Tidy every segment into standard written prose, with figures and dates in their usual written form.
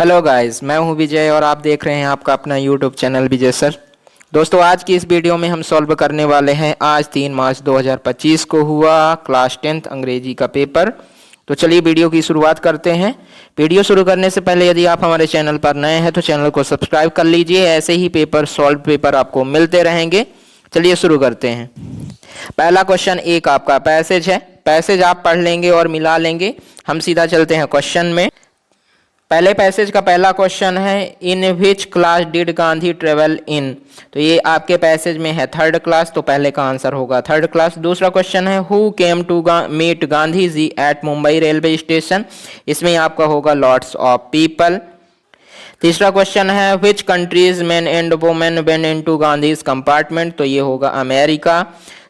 Hello guys, मैं हूं विजय और आप देख रहे हैं आपका अपना यूट्यूब चैनल विजय सर। दोस्तों, आज की इस वीडियो में हम सॉल्व करने वाले हैं आज 3 मार्च 2025 को हुआ क्लास 10th अंग्रेजी का पेपर। तो चलिए वीडियो की शुरुआत करते हैं। वीडियो शुरू करने से पहले यदि आप हमारे चैनल पर नए हैं तो चैनल को सब्सक्राइब कर लीजिए। ऐसे ही सॉल्व पेपर आपको मिलते रहेंगे। चलिए शुरू करते हैं। पहला क्वेश्चन एक आपका पैसेज है। पैसेज आप पढ़ लेंगे और मिला लेंगे। हम सीधा चलते हैं क्वेश्चन में। पहले पैसेज का पहला क्वेश्चन है, in which class did Gandhi travel in. तो ये आपके पैसेज में है थर्ड क्लास, तो पहले का आंसर होगा थर्ड क्लास। दूसरा क्वेश्चन है, who came to meet Gandhi ji at Mumbai railway station. इसमें आपका होगा लॉट्स ऑफ पीपल। तीसरा क्वेश्चन है, which countries man and women went into Gandhi's compartment. तो ये होगा अमेरिका।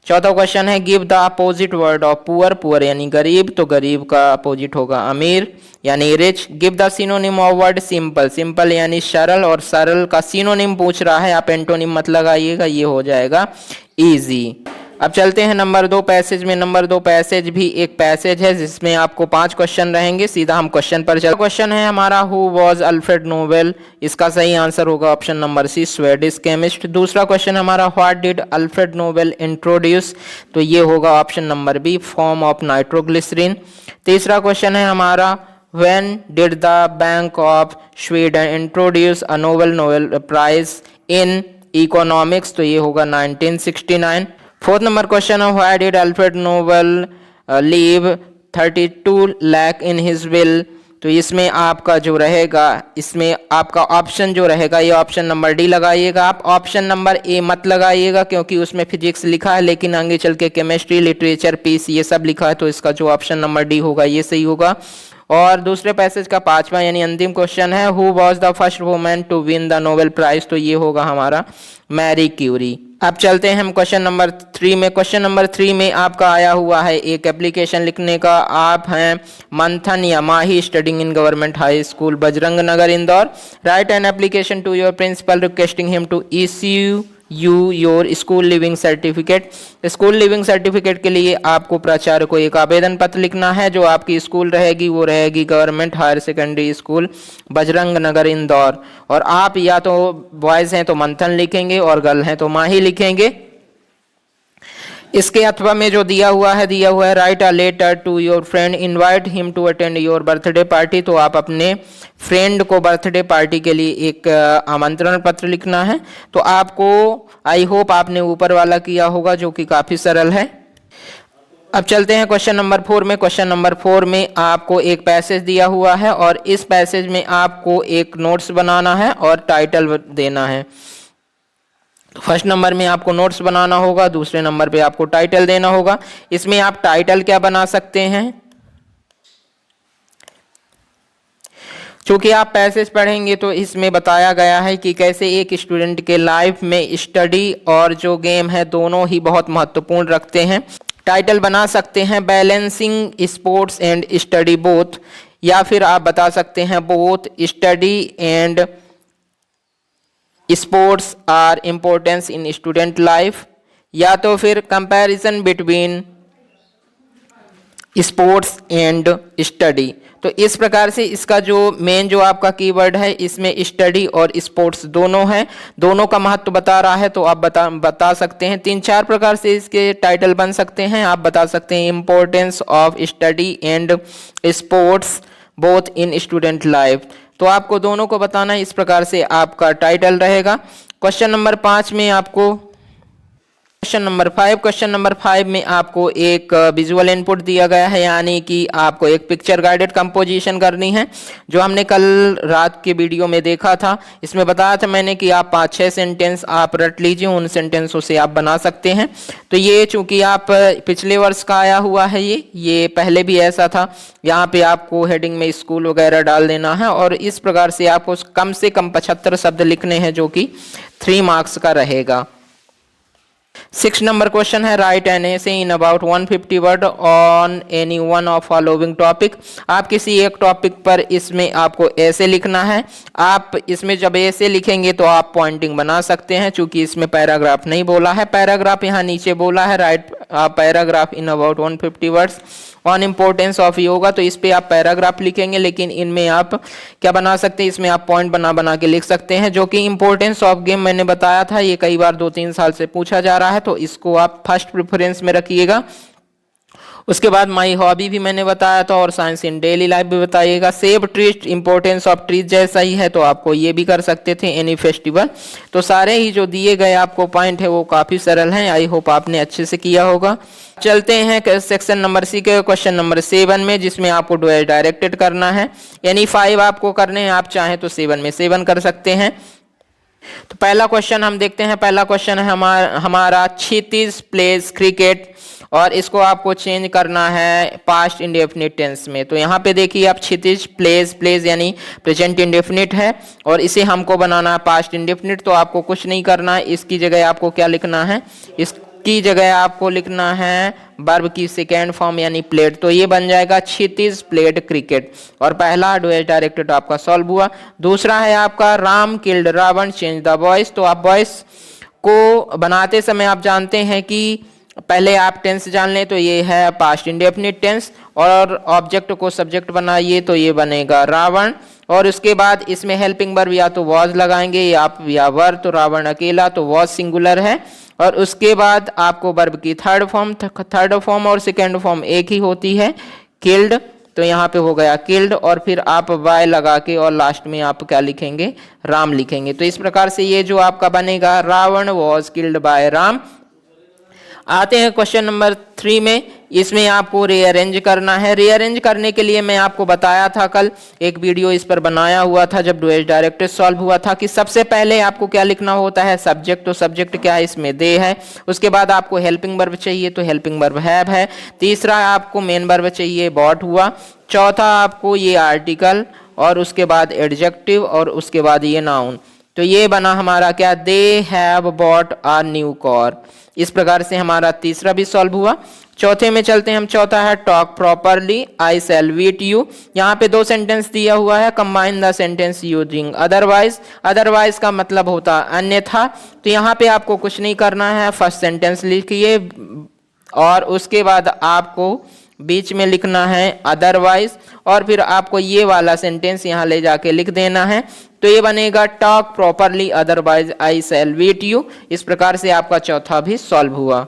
चौथा क्वेश्चन है, give the opposite word of poor. Poor यानी गरीब, तो गरीब का अपोजिट होगा अमीर यानी rich. Give the synonym of word simple. Simple यानी सरल, और सरल का सिनोनिम पूछ रहा है, आप एंटोनिम मत लगाइएगा, ये हो जाएगा इजी। अब चलते हैं नंबर 2 पैसेज में। नंबर 2 पैसेज भी एक पैसेज है जिसमें आपको 5 क्वेश्चन रहेंगे। सीधा हम क्वेश्चन पर चलते। क्वेश्चन है हमारा, हु वॉज अल्फ्रेड नोबेल। इसका सही आंसर होगा option number C, Swedish chemist. दूसरा क्वेश्चन हमारा, what did Alfred Nobel introduce. तो ये होगा option number B, form of nitroglycerine. तीसरा क्वेश्चन है हमारा, when did the Bank of Sweden introduce a Nobel Prize in Economics। तो ये होगा 1969। फोर्थ नंबर क्वेश्चन है, why did Alfred Nobel leave 32 lakh in his will। तो इसमें आपका जो रहेगा, इसमें आपका ऑप्शन जो रहेगा, ये ऑप्शन नंबर डी लगाइएगा। आप ऑप्शन नंबर ए मत लगाइएगा क्योंकि उसमें फिजिक्स लिखा है, लेकिन आगे चल के केमिस्ट्री, लिटरेचर, पीस ये सब लिखा है, तो इसका जो ऑप्शन नंबर डी होगा ये सही होगा। और दूसरे पैसेज का 5वां यानी अंतिम क्वेश्चन है, who was the first women to win the Nobel prize. तो ये होगा हमारा मैरी क्यूरी। अब चलते हैं हम क्वेश्चन नंबर 3 में। क्वेश्चन नंबर 3 में आपका आया हुआ है एक एप्लीकेशन लिखने का। आप हैं मंथन या Mahi, studying in government high school Bajrang Nagar Indore. Write an application to your principal requesting him to issue you your school leaving certificate. School leaving certificate के लिए आपको प्राचार्य को एक आवेदन पत्र लिखना है। जो आपकी स्कूल रहेगी वो रहेगी government higher secondary school Bajrang Nagar Indore. और आप या तो बॉयज़ हैं तो मंथन लिखेंगे और गर्ल हैं तो माही लिखेंगे। इसके अथवा में जो दिया हुआ है write a letter to your friend, invite him to attend your birthday party. तो आप अपने फ्रेंड को बर्थडे पार्टी के लिए एक आमंत्रण पत्र लिखना है। तो आपको, आई होप आपने ऊपर वाला किया होगा, जो कि काफ़ी सरल है। अब चलते हैं क्वेश्चन नंबर 4 में। क्वेश्चन नंबर 4 में आपको एक पैसेज दिया हुआ है और इस पैसेज में आपको एक नोट्स बनाना है और टाइटल देना है। फर्स्ट नंबर में आपको नोट्स बनाना होगा, दूसरे नंबर पे आपको टाइटल देना होगा। इसमें आप टाइटल क्या बना सकते हैं, चूंकि आप पैसेज पढ़ेंगे तो इसमें बताया गया है कि कैसे एक स्टूडेंट के लाइफ में स्टडी और जो गेम है दोनों ही बहुत महत्वपूर्ण रखते हैं। टाइटल बना सकते हैं balancing sports and study both, या फिर आप बता सकते हैं both study and sports are importance in student life, या तो फिर comparison between sports and study. तो इस प्रकार से इसका जो मेन जो आपका कीवर्ड है, इसमें स्टडी और स्पोर्ट्स दोनों हैं, दोनों का महत्व बता रहा है। तो आप बता सकते हैं 3-4 प्रकार से इसके टाइटल बन सकते हैं। आप बता सकते हैं importance of study and sports both in student life. तो आपको दोनों को बताना है, इस प्रकार से आपका टाइटल रहेगा। क्वेश्चन नंबर 5 में आपको क्वेश्चन नंबर 5 में आपको एक विजुअल इनपुट दिया गया है, यानी कि आपको एक पिक्चर गाइडेड कंपोजिशन करनी है, जो हमने कल रात के वीडियो में देखा था। इसमें बताया था मैंने कि आप 5-6 सेंटेंस आप रट लीजिए, उन सेंटेंसों से आप बना सकते हैं। तो ये चूंकि आप पिछले वर्ष का आया हुआ है, ये पहले भी ऐसा था। यहाँ पे आपको हेडिंग में स्कूल वगैरह डाल देना है और इस प्रकार से आपको कम से कम 75 शब्द लिखने हैं, जो कि 3 मार्क्स का रहेगा। 6 नंबर क्वेश्चन है, right an essay in about 150 word on any one of following topic. आप किसी एक टॉपिक पर इसमें आपको ऐसे लिखना है। आप इसमें जब ऐसे लिखेंगे तो आप पॉइंटिंग बना सकते हैं, चूंकि इसमें पैराग्राफ नहीं बोला है। पैराग्राफ यहाँ नीचे बोला है, right paragraph in about 150 words. On importance of yoga, तो इस पे आप पैराग्राफ लिखेंगे, लेकिन इनमें आप क्या बना सकते हैं, इसमें आप पॉइंट बना बना के लिख सकते हैं। जो कि इम्पोर्टेंस ऑफ गेम मैंने बताया था, ये कई बार 2-3 साल से पूछा जा रहा है, तो इसको आप फर्स्ट प्रेफरेंस में रखिएगा। उसके बाद माई हॉबी भी मैंने बताया था, और साइंस इन डेली लाइफ भी बताइएगा। Save trees, importance of trees जैसा ही है, तो आपको ये भी कर सकते थे, एनी फेस्टिवल। तो सारे ही जो दिए गए आपको पॉइंट है वो काफी सरल हैं। आई होप आपने अच्छे से किया होगा। चलते हैं सेक्शन नंबर सी के क्वेश्चन नंबर 7 में, जिसमें आपको डुअल डायरेक्टेड करना है। यानी 5 आपको करने हैं, आप चाहें तो 7 में 7 कर सकते हैं। तो पहला क्वेश्चन हम देखते हैं। पहला क्वेश्चन है हमारा क्षितिज प्लेज क्रिकेट, और इसको आपको चेंज करना है पास्ट इंडेफिनिट टेंस में। तो यहाँ पे देखिए आप क्षितिज प्लेज, प्लेज यानी प्रेजेंट इंडेफिनिट है, और इसे हमको बनाना है पास्ट इंडेफिनिट। तो आपको कुछ नहीं करना है, इसकी जगह आपको क्या लिखना है, इसकी जगह आपको लिखना है वर्ब की सेकेंड फॉर्म यानी प्लेड। तो ये बन जाएगा क्षितिज प्लेड क्रिकेट, और पहला डुअल डायरेक्टेड आपका सॉल्व हुआ। दूसरा है आपका Ram killed Ravan change the voice. तो आप वॉइस को बनाते समय आप जानते हैं कि पहले आप टेंस जान लें, तो ये है पास्ट इंडेफिनिट टेंस, और ऑब्जेक्ट को सब्जेक्ट बनाइए, तो ये बनेगा रावण। और उसके बाद इसमें हेल्पिंग वर्ब या तो वॉज लगाएंगे या वर, तो रावण अकेला, तो वॉज सिंगुलर है। और उसके बाद आपको वर्ब की थर्ड फॉर्म और सेकेंड फॉर्म एक ही होती है, किल्ड। तो यहाँ पे हो गया किल्ड, और फिर आप वाय लगा के और लास्ट में आप क्या लिखेंगे, राम लिखेंगे। तो इस प्रकार से ये जो आपका बनेगा Ravan was killed by Ram. आते हैं क्वेश्चन नंबर 3 में। इसमें आपको रीअरेंज करना है। रीअरेंज करने के लिए मैं आपको बताया था, कल एक वीडियो इस पर बनाया हुआ था जब डुअल डायरेक्टेड सॉल्व हुआ था, कि सबसे पहले आपको क्या लिखना होता है, सब्जेक्ट। तो सब्जेक्ट क्या है, इसमें दे है। उसके बाद आपको हेल्पिंग वर्ब चाहिए, तो हेल्पिंग वर्ब हैव है। तीसरा आपको मेन वर्ब चाहिए, बॉट हुआ। चौथा आपको ये आर्टिकल, और उसके बाद एडजेक्टिव, और उसके बाद ये नाउन। तो ये बना हमारा क्या, they have bought a new car. इस प्रकार से हमारा तीसरा भी सॉल्व हुआ। चौथे में चलते हैं हम। चौथा है talk properly, I shall beat you. यहाँ पे 2 सेंटेंस दिया हुआ है, combine the sentence using otherwise. Otherwise का मतलब होता अन्यथा। तो यहाँ पे आपको कुछ नहीं करना है, फर्स्ट सेंटेंस लिखिए, और उसके बाद आपको बीच में लिखना है अदरवाइज, और फिर आपको ये वाला सेंटेंस यहाँ ले जाके लिख देना है। तो ये बनेगा talk properly otherwise I shall beat you. इस प्रकार से आपका चौथा भी सॉल्व हुआ।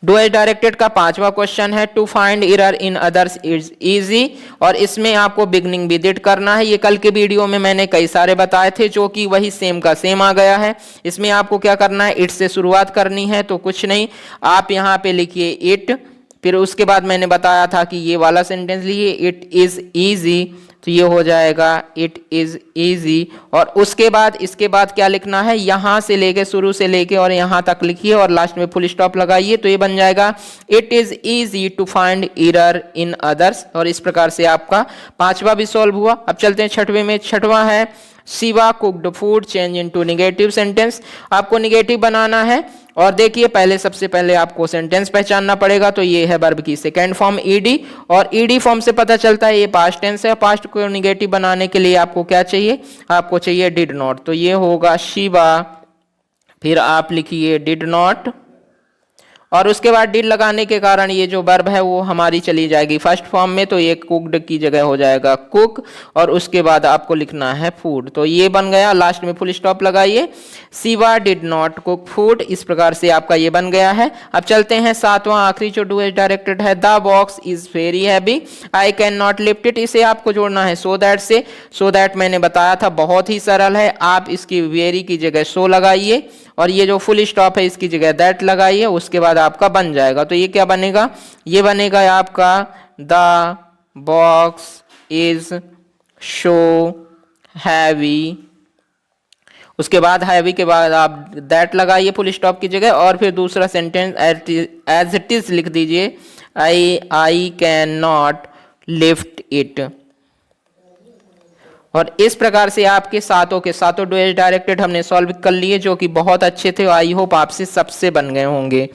डुअल डायरेक्टेड का 5वां क्वेश्चन है, to find error in others is easy, और इसमें आपको बिगनिंग विद इट करना है। ये कल के वीडियो में मैंने कई सारे बताए थे, जो कि वही सेम का सेम आ गया है। इसमें आपको क्या करना है, इट से शुरुआत करनी है। तो कुछ नहीं, आप यहाँ पे लिखिए इट, फिर उसके बाद मैंने बताया था कि ये वाला सेंटेंस लिखिए, इट इज ईजी। तो ये हो जाएगा इट इज ईजी। और उसके बाद इसके बाद क्या लिखना है, यहाँ से लेके शुरू से लेके और यहाँ तक लिखिए, और लास्ट में फुल स्टॉप लगाइए। तो ये बन जाएगा it is easy to find error in others. और इस प्रकार से आपका 5वां भी सॉल्व हुआ। अब चलते हैं 6वें में। 6वां है Shiva cooked food change into negative sentence. आपको नेगेटिव बनाना है, और देखिए पहले सबसे पहले आपको सेंटेंस पहचानना पड़ेगा। तो ये है वर्ब की सेकेंड फॉर्म ईडी, और ईडी फॉर्म से पता चलता है ये पास्ट टेंस है। पास्ट को नेगेटिव बनाने के लिए आपको क्या चाहिए, आपको चाहिए डिड नॉट। तो ये होगा शिवा, फिर आप लिखिए डिड नॉट, और उसके बाद डिड लगाने के कारण ये जो वर्ब है वो हमारी चली जाएगी फर्स्ट फॉर्म में। तो ये कुक्ड की जगह हो जाएगा कुक, और उसके बाद आपको लिखना है फूड। तो ये बन गया, लास्ट में फुल स्टॉप लगाइए, Shiva did not cook food. इस प्रकार से आपका ये बन गया है। अब चलते हैं 7वां आखिरी जो डुअल डायरेक्टेड है, the box is very heavy I can not lift it. इसे आपको जोड़ना है सो दैट से। सो दैट मैंने बताया था बहुत ही सरल है, आप इसकी वेरी की जगह सो लगाइए, और ये जो फुल स्टॉप है इसकी जगह दैट लगाइए, उसके बाद आपका बन जाएगा। तो ये क्या बनेगा, ये बनेगा आपका the box is show heavy. उसके बाद हैवी के बाद आप दैट लगाइए फुल स्टॉप की जगह, और फिर दूसरा सेंटेंस एज इट इज लिख दीजिए, I can not lift it. और इस प्रकार से आपके सातों के सातों डुअल डायरेक्टेड हमने सॉल्व कर लिए, जो कि बहुत अच्छे थे। आई होप आपसे सबसे बन गए होंगे।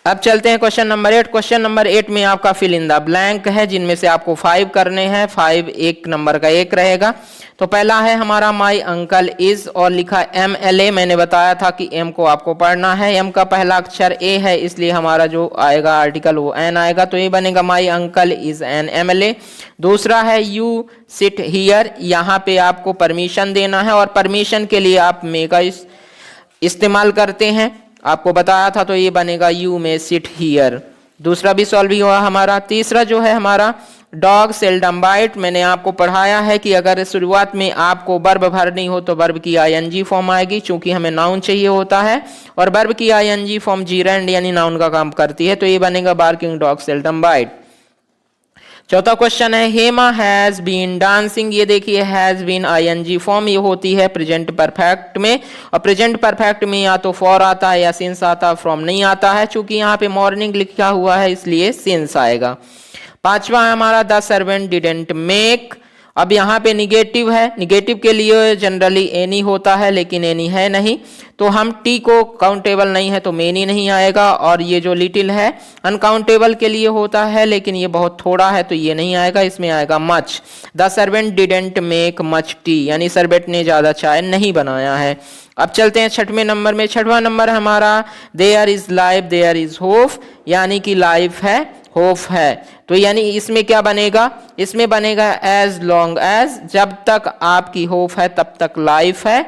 अब चलते हैं क्वेश्चन नंबर 8। क्वेश्चन नंबर 8 में आपका फिल इन द ब्लैंक है, जिनमें से आपको 5 करने हैं। 5 एक नंबर का एक रहेगा। तो पहला है हमारा माई अंकल इज और लिखा MLA। मैंने बताया था कि M को आपको पढ़ना है। M का पहला अक्षर A है, इसलिए हमारा जो आएगा आर्टिकल वो N आएगा, तो ये बनेगा my uncle is an MLA। दूसरा है यू सिट हियर, यहाँ पे आपको परमिशन देना है और परमिशन के लिए आप मे का इस्तेमाल करते हैं, आपको बताया था, तो ये बनेगा यू मे सिट हियर। दूसरा भी सॉल्व ही हुआ हमारा। तीसरा जो है हमारा डॉग सेल्डम बाइट। मैंने आपको पढ़ाया है कि अगर शुरुआत में आपको वर्ब भरनी हो तो वर्ब की ING फॉर्म आएगी, चूंकि हमें नाउन चाहिए होता है और वर्ब की ING फॉर्म जीरेंड यानी नाउन का काम करती है, तो ये बनेगा बार्किंग डॉग सेल्डम बाइट। चौथा क्वेश्चन है हेमा हैज बीन डांसिंग। ये देखिए हैज बीन ING फॉर्म ये होती है प्रेजेंट परफेक्ट में, और प्रेजेंट परफेक्ट में या तो फॉर आता है या सिंस आता है, फ्रॉम नहीं आता है। चूंकि यहाँ पे मॉर्निंग लिखा हुआ है इसलिए सिंस आएगा। पांचवा है हमारा द सर्वेंट डिडेंट मेक। अब यहाँ पे निगेटिव है, निगेटिव के लिए जनरली एनी होता है लेकिन एनी है नहीं, तो हम टी को काउंटेबल नहीं है तो मेनी नहीं आएगा। और ये जो लिटिल है अनकाउंटेबल के लिए होता है लेकिन ये बहुत थोड़ा है तो ये नहीं आएगा, इसमें आएगा much. The servant didn't make much T, यानी सर्वेंट ने ज्यादा चाय नहीं बनाया है। अब चलते हैं छठवें नंबर में। छठवां नंबर हमारा there is life there is hope, यानी कि लाइफ है होप है, तो यानी इसमें क्या बनेगा, इसमें बनेगा एज लॉन्ग एज, जब तक आपकी होप है तब तक लाइफ है,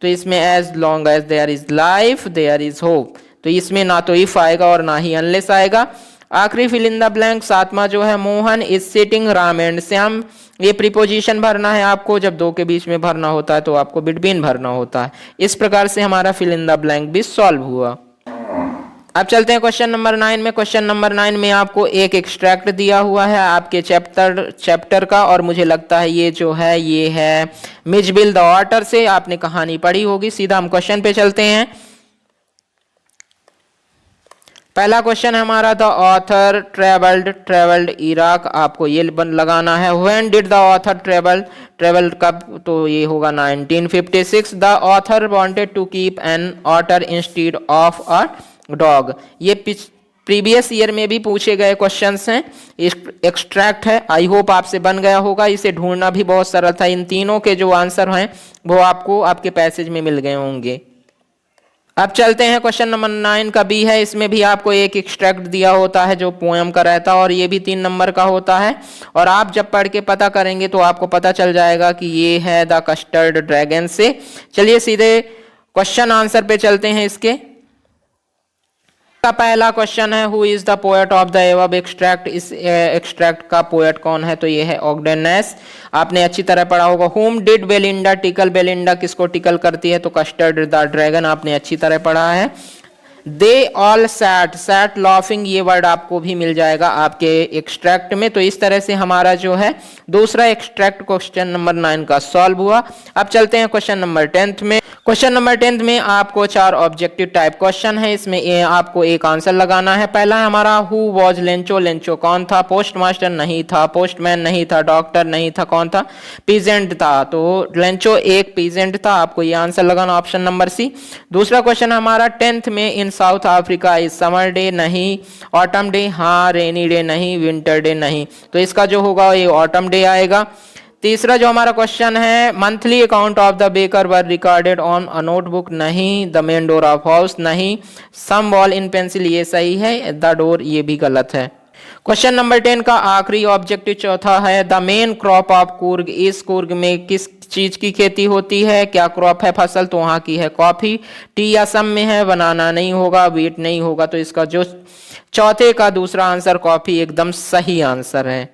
तो इसमें as long as there is life there is hope, तो इसमें ना तो इफ आएगा और ना ही अनलेस आएगा। आखिरी फिल इन द ब्लैंक सातवां जो है Mohan is sitting Ram and Shyam. ये प्रीपोजिशन भरना है आपको, जब दो के बीच में भरना होता है तो आपको बिटवीन भरना होता है। इस प्रकार से हमारा फिल इन द ब्लैंक भी सॉल्व हुआ। अब चलते हैं क्वेश्चन नंबर 9 में। क्वेश्चन नंबर 9 में आपको एक एक्सट्रैक्ट दिया हुआ है आपके चैप्टर का, और मुझे लगता है ये जो है ये है मिचबिल द ऑटर से, आपने कहानी पढ़ी होगी। सीधा हम क्वेश्चन पे चलते हैं। पहला क्वेश्चन हमारा द ऑथर ट्रेवल्ड इराक, आपको ये लगाना है। When did the author travel कब, तो ये होगा 1956। The author wanted to keep an otter instead of a dog. ये प्रीवियस ईयर में भी पूछे गए क्वेश्चंस हैं, एक्सट्रैक्ट है। आई होप आपसे बन गया होगा, इसे ढूंढना भी बहुत सरल था। इन तीनों के जो आंसर हैं वो आपको आपके पैसेज में मिल गए होंगे। अब चलते हैं क्वेश्चन नंबर 9 का बी है। इसमें भी आपको एक एक्सट्रैक्ट दिया होता है जो पोएम का रहता है, और ये भी 3 नंबर का होता है, और आप जब पढ़ के पता करेंगे तो आपको पता चल जाएगा कि ये है द कस्टर्ड ड्रैगन से। चलिए सीधे क्वेश्चन आंसर पे चलते हैं इसके। का पहला क्वेश्चन है who is the poet of the above extract. इस एक्सट्रैक्ट का पोएट कौन है, तो ये है ऑग्डेन नैश। आपने अच्छी तरह पढ़ा होगा। हुम डिड बेलिंडा टिकल, बेलिंडा किसको टिकल करती है, तो कस्टर्ड द ड्रैगन, आपने अच्छी तरह पढ़ा है। दे ऑल सैट लॉफिंग, ये वर्ड आपको भी मिल जाएगा आपके एक्सट्रैक्ट में। तो इस तरह से हमारा जो है दूसरा एक्सट्रैक्ट क्वेश्चन नंबर 9 का सॉल्व हुआ। अब चलते हैं क्वेश्चन नंबर 10 में। क्वेश्चन नंबर 10 में आपको 4 ऑब्जेक्टिव टाइप क्वेश्चन है, इसमें आपको एक आंसर लगाना है। पहला है हमारा हु वॉज लेंचो, लेंचो कौन था, पोस्ट मास्टर नहीं था, पोस्टमैन नहीं था, डॉक्टर नहीं था, कौन था, पीजेंट था, तो लेंचो एक पीजेंट था, आपको ये आंसर लगाना ऑप्शन नंबर सी। दूसरा क्वेश्चन हमारा 10th में in South Africa is summer day नहीं, ऑटम डे हाँ, रेनी डे नहीं, विंटर डे नहीं, तो इसका जो होगा ये ऑटम डे आएगा। तीसरा जो हमारा क्वेश्चन है monthly account of the baker were recorded on a notebook नहीं, the main door of house नहीं, सम बॉल इन पेंसिल ये सही है, द डोर ये भी गलत है। क्वेश्चन नंबर 10 का आखिरी ऑब्जेक्टिव चौथा है the main crop of Coorg. इस कुर्ग में किस चीज की खेती होती है, क्या क्रॉप है फसल, तो वहां की है कॉफी। टी या सम में है, बनाना नहीं होगा, वीट नहीं होगा, तो इसका जो चौथे का दूसरा आंसर कॉफी एकदम सही आंसर है।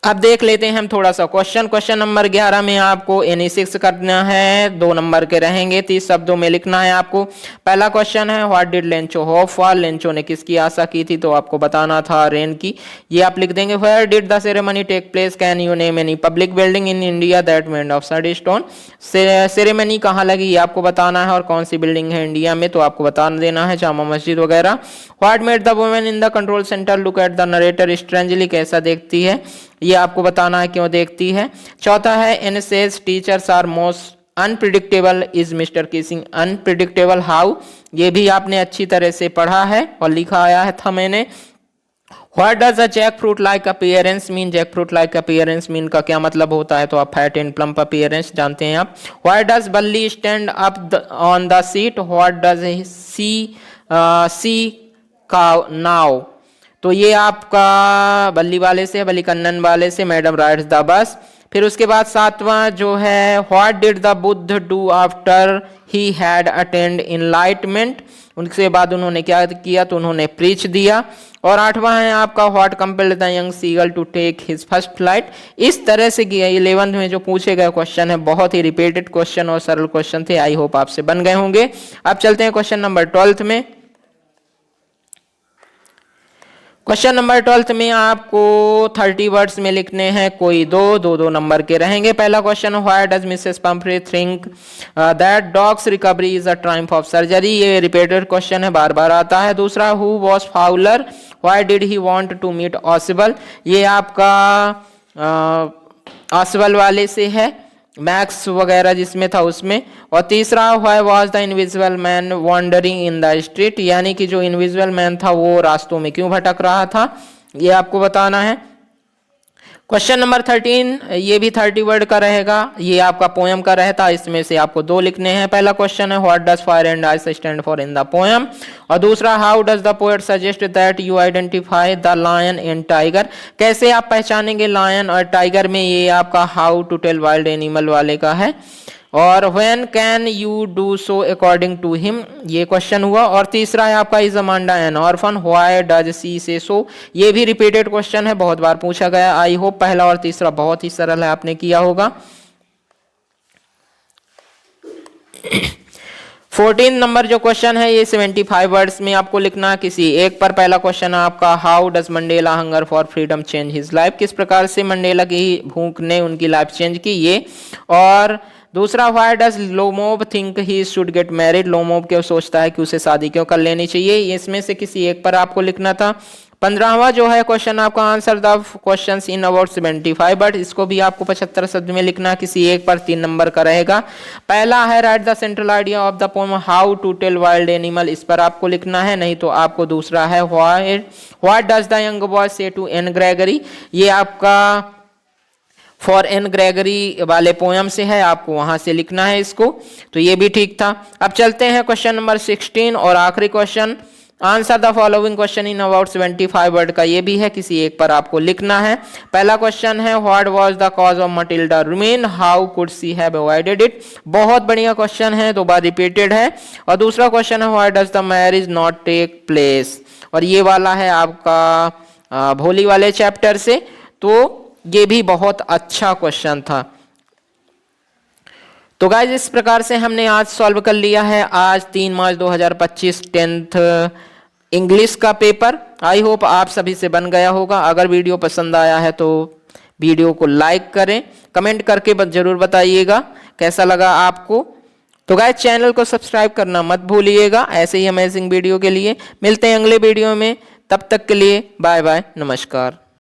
अब देख लेते हैं हम थोड़ा सा क्वेश्चन नंबर 11 में आपको Any6 करना है, 2 नंबर के रहेंगे, 30 शब्दों में लिखना है आपको। पहला क्वेश्चन है what did Lencho hope for, Lencho ने किसकी आशा की थी, तो आपको बताना था रेन की, ये आप लिख देंगे। Where did the ceremony take place, can you name any public building in India that made of sandstone. Ceremony कहाँ लगी ये आपको बताना है, और कौन सी बिल्डिंग है इंडिया में, तो आपको बता देना है, जामा मस्जिद वगैरह। What made the women in the control centre look at the narrator strangely, कैसा देखती है, ये आपको बताना है क्यों देखती है। चौथा है Anne says teachers are most unpredictable is Mr Keesing unpredictable how, ये भी आपने अच्छी तरह से पढ़ा है और लिखा आया था मैंने। What does a jackfruit like appearance mean? Jackfruit like appearance mean का क्या मतलब होता है? तो आप fat and plump appearance जानते हैं आप। Why does Balli stand up on the seat? What does he see cow now? तो ये आपका बल्ली वाले से, बल्ली कन्नन वाले से, मैडम राइड्स द बस। फिर उसके बाद सातवां जो है what did the Buddha do after he had attend enlightenment, उनके बाद उन्होंने क्या किया? तो उन्होंने प्रीच दिया। और आठवां है आपका what compelled the young seagull to take his first flight. इस तरह से 11th में जो पूछे गए क्वेश्चन है बहुत ही रिपीटेड क्वेश्चन और सरल क्वेश्चन थे। आई होप आपसे बन गए होंगे। अब चलते हैं क्वेश्चन नंबर 12 में। क्वेश्चन नंबर 12 में आपको 30 वर्ड्स में लिखने हैं, कोई दो नंबर के रहेंगे। पहला क्वेश्चन, why does Mrs Pumphrey think that dog's recovery is a triumph of surgery, ये रिपीटेड क्वेश्चन है, बार बार आता है। दूसरा, who was Fowler, why did he want to meet Ausable, ये आपका ऑसिबल वाले से है, मैक्स वगैरह जिसमें था उसमें। और तीसरा, why was the invisible man wandering in the street, यानी कि जो इनविजिबल मैन था वो रास्तों में क्यों भटक रहा था, ये आपको बताना है। क्वेश्चन नंबर 13, ये भी 30 वर्ड का रहेगा, ये आपका पोएम का रहता है, इसमें से आपको 2 लिखने हैं। पहला क्वेश्चन है what does fire and ice stand for in the poem, और दूसरा, how does the poet suggest that you identify the lion and tiger, कैसे आप पहचानेंगे लायन और टाइगर में, ये आपका how to tell wild animal वाले का है। और when can you do so according to him, ये क्वेश्चन हुआ। और तीसरा है आपका is Amanda an orphan, why does she say सो, ये भी रिपीटेड क्वेश्चन है, बहुत बार पूछा गया। आई होप पहला और तीसरा बहुत ही सरल है, आपने किया होगा। 14 नंबर जो क्वेश्चन है ये 75 वर्ड्स में आपको लिखना है किसी एक पर। पहला क्वेश्चन है आपका, how does Mandela hunger for freedom change his life, किस प्रकार से मंडेला की भूख ने उनकी लाइफ चेंज की, ये। और दूसरा, why does Lomov think he should get married, Lomov क्यों सोचता है कि उसे शादी क्यों कर लेनी चाहिए, इसमें से किसी एक पर आपको लिखना था। 15वां जो है क्वेश्चन आपका, answer the questions in about 75 word, इसको भी आपको 75 शब्द में लिखना, किसी एक पर 3 नंबर का रहेगा। पहला है write the central idea of the poem how to tell wild animal, इस पर आपको लिखना है, नहीं तो आपको दूसरा है what does the young boy से टू एन ग्रेगरी, ये आपका फॉर एन ग्रेगरी वाले पोएम से है, आपको वहां से लिखना है इसको, तो ये भी ठीक था। अब चलते हैं क्वेश्चन नंबर 16 और आखिरी question, answer the following question in about 75 word का, ये भी है, किसी एक पर आपको लिखना है। पहला क्वेश्चन है what was the cause of Matilda ruin, how could she have avoided it, बहुत बढ़िया क्वेश्चन है, 2 बार रिपीटेड है। और दूसरा क्वेश्चन है why does the marriage not take place, और ये वाला है आपका भोली वाले चैप्टर से, तो ये भी बहुत अच्छा क्वेश्चन था। तो गाइज इस प्रकार से हमने आज सॉल्व कर लिया है, आज 3 मार्च 2025 10th इंग्लिश का पेपर। आई होप आप सभी से बन गया होगा। अगर वीडियो पसंद आया है तो वीडियो को लाइक करें, कमेंट करके जरूर बताइएगा कैसा लगा आपको। तो गाइज चैनल को सब्सक्राइब करना मत भूलिएगा, ऐसे ही अमेजिंग वीडियो के लिए। मिलते हैं अगले वीडियो में, तब तक के लिए बाय बाय, नमस्कार।